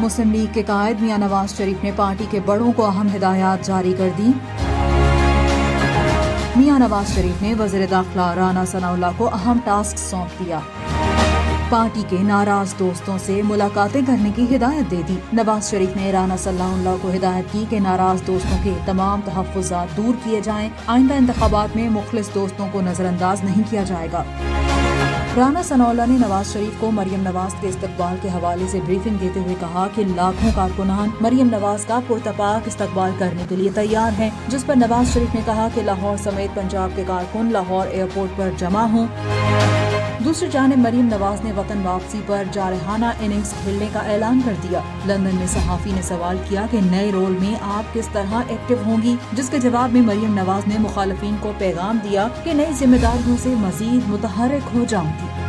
مسلم league کے قائد میاں نواز شریف نے party کے بڑوں کو اہم ہدایات جاری کر دی۔ میاں نواز شریف نے وزیر داخلہ رانا ثناء اللہ کو اہم ٹاسک سونپ دیا۔ پارٹی کے ناراض دوستوں سے ملاقاتیں کرنے کی ہدایت دے دی۔ نواز شریف نے رانا ثناء اللہ کو ہدایت کی کہ ناراض دوستوں کے تمام تحفظات دور کیے جائیں، آئندہ انتخابات میں مخلص دوستوں کو نظر انداز نہیں کیا جائے گا۔ رانا ثناء اللہ نے نواز شریف کو مریم نواز کے استقبال کے حوالے سے بریفنگ دیتے ہوئے کہا کہ لاکھوں کارکنان مریم نواز کا پرتپاک استقبال کرنے کے لیے تیار ہیں، جس پر نواز شریف نے کہا کہ لاہور سمیت پنجاب کے کارکن لاہور ایئرپورٹ پر جمع ہوں۔ دوسری جانب مریم نواز نے وطن واپسی پر جارحانہ اننگز کھیلنے کا اعلان کر دیا۔ لندن میں صحافی نے سوال کیا کہ نئے رول میں آپ کس طرح ایکٹیو ہوں گی، جس کے جواب میں مریم نواز نے مخالفین کو پیغام دیا کہ نئی ذمہ داریوں سے مزید متحرک ہو جاؤں گی۔